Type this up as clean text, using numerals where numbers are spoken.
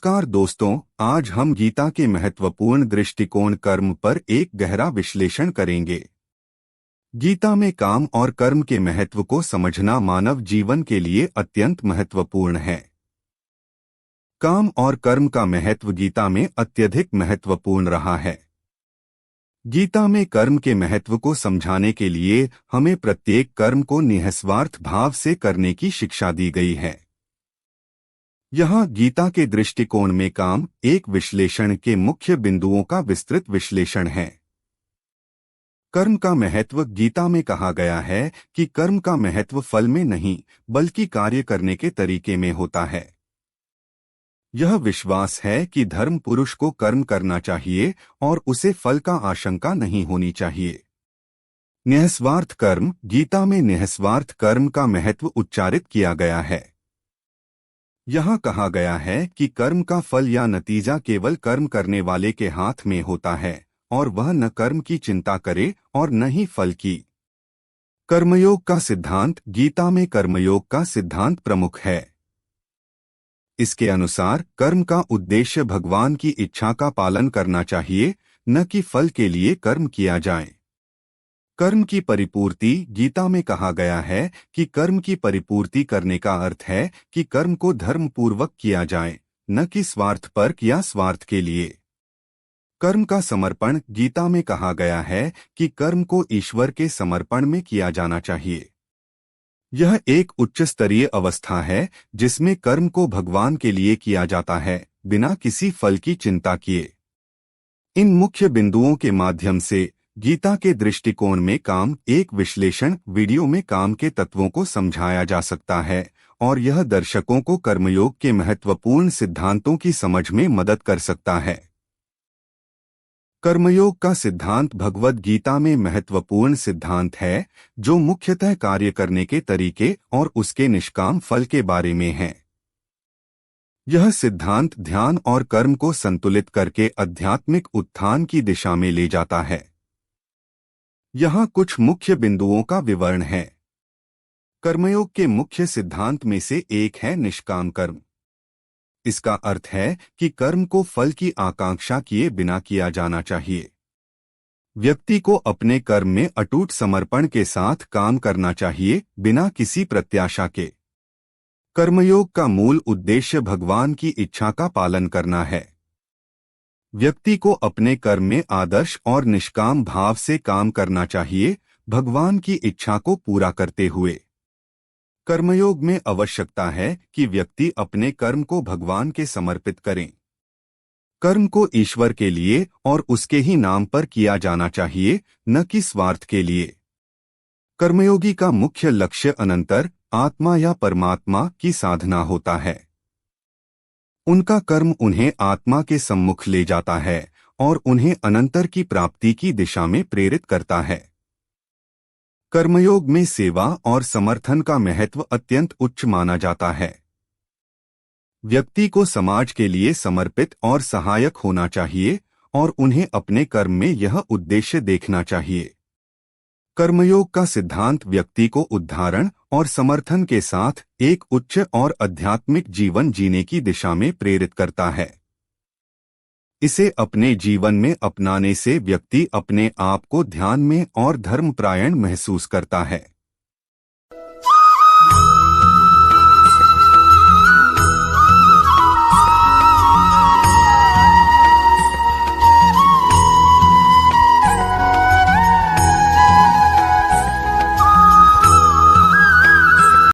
नमस्कार दोस्तों, आज हम गीता के महत्वपूर्ण दृष्टिकोण कर्म पर एक गहरा विश्लेषण करेंगे। गीता में काम और कर्म के महत्व को समझना मानव जीवन के लिए अत्यंत महत्वपूर्ण है। काम और कर्म का महत्व गीता में अत्यधिक महत्वपूर्ण रहा है। गीता में कर्म के महत्व को समझाने के लिए हमें प्रत्येक कर्म को निःस्वार्थ भाव से करने की शिक्षा दी गई है। यहाँ गीता के दृष्टिकोण में काम एक विश्लेषण के मुख्य बिंदुओं का विस्तृत विश्लेषण है। कर्म का महत्व गीता में कहा गया है कि कर्म का महत्व फल में नहीं बल्कि कार्य करने के तरीके में होता है। यह विश्वास है कि धर्म पुरुष को कर्म करना चाहिए और उसे फल का आशंका नहीं होनी चाहिए। निःस्वार्थ कर्म गीता में निःस्वार्थ कर्म का महत्व उच्चारित किया गया है। यहाँ कहा गया है कि कर्म का फल या नतीजा केवल कर्म करने वाले के हाथ में होता है और वह न कर्म की चिंता करे और न ही फल की। कर्मयोग का सिद्धांत गीता में कर्मयोग का सिद्धांत प्रमुख है। इसके अनुसार कर्म का उद्देश्य भगवान की इच्छा का पालन करना चाहिए, न कि फल के लिए कर्म किया जाए। कर्म की परिपूर्ति गीता में कहा गया है कि कर्म की परिपूर्ति करने का अर्थ है कि कर्म को धर्म पूर्वक किया जाए, न कि स्वार्थपरक या स्वार्थ के लिए। कर्म का समर्पण गीता में कहा गया है कि कर्म को ईश्वर के समर्पण में किया जाना चाहिए। यह एक उच्च स्तरीय अवस्था है जिसमें कर्म को भगवान के लिए किया जाता है, बिना किसी फल की चिंता किए। इन मुख्य बिंदुओं के माध्यम से गीता के दृष्टिकोण में काम एक विश्लेषण वीडियो में काम के तत्वों को समझाया जा सकता है और यह दर्शकों को कर्मयोग के महत्वपूर्ण सिद्धांतों की समझ में मदद कर सकता है। कर्मयोग का सिद्धांत भगवद गीता में महत्वपूर्ण सिद्धांत है जो मुख्यतः कार्य करने के तरीके और उसके निष्काम फल के बारे में है। यह सिद्धांत ध्यान और कर्म को संतुलित करके आध्यात्मिक उत्थान की दिशा में ले जाता है। यहाँ कुछ मुख्य बिंदुओं का विवरण है। कर्मयोग के मुख्य सिद्धांत में से एक है निष्काम कर्म। इसका अर्थ है कि कर्म को फल की आकांक्षा किए बिना किया जाना चाहिए। व्यक्ति को अपने कर्म में अटूट समर्पण के साथ काम करना चाहिए, बिना किसी प्रत्याशा के। कर्मयोग का मूल उद्देश्य भगवान की इच्छा का पालन करना है। व्यक्ति को अपने कर्म में आदर्श और निष्काम भाव से काम करना चाहिए, भगवान की इच्छा को पूरा करते हुए। कर्मयोग में आवश्यकता है कि व्यक्ति अपने कर्म को भगवान के समर्पित करें। कर्म को ईश्वर के लिए और उसके ही नाम पर किया जाना चाहिए, न कि स्वार्थ के लिए। कर्मयोगी का मुख्य लक्ष्य अनंतर आत्मा या परमात्मा की साधना होता है। उनका कर्म उन्हें आत्मा के सम्मुख ले जाता है और उन्हें अनंतर की प्राप्ति की दिशा में प्रेरित करता है। कर्मयोग में सेवा और समर्थन का महत्व अत्यंत उच्च माना जाता है। व्यक्ति को समाज के लिए समर्पित और सहायक होना चाहिए और उन्हें अपने कर्म में यह उद्देश्य देखना चाहिए। कर्मयोग का सिद्धांत व्यक्ति को उद्धारण और समर्थन के साथ एक उच्च और आध्यात्मिक जीवन जीने की दिशा में प्रेरित करता है। इसे अपने जीवन में अपनाने से व्यक्ति अपने आप को ध्यान में और धर्मपरायण महसूस करता है।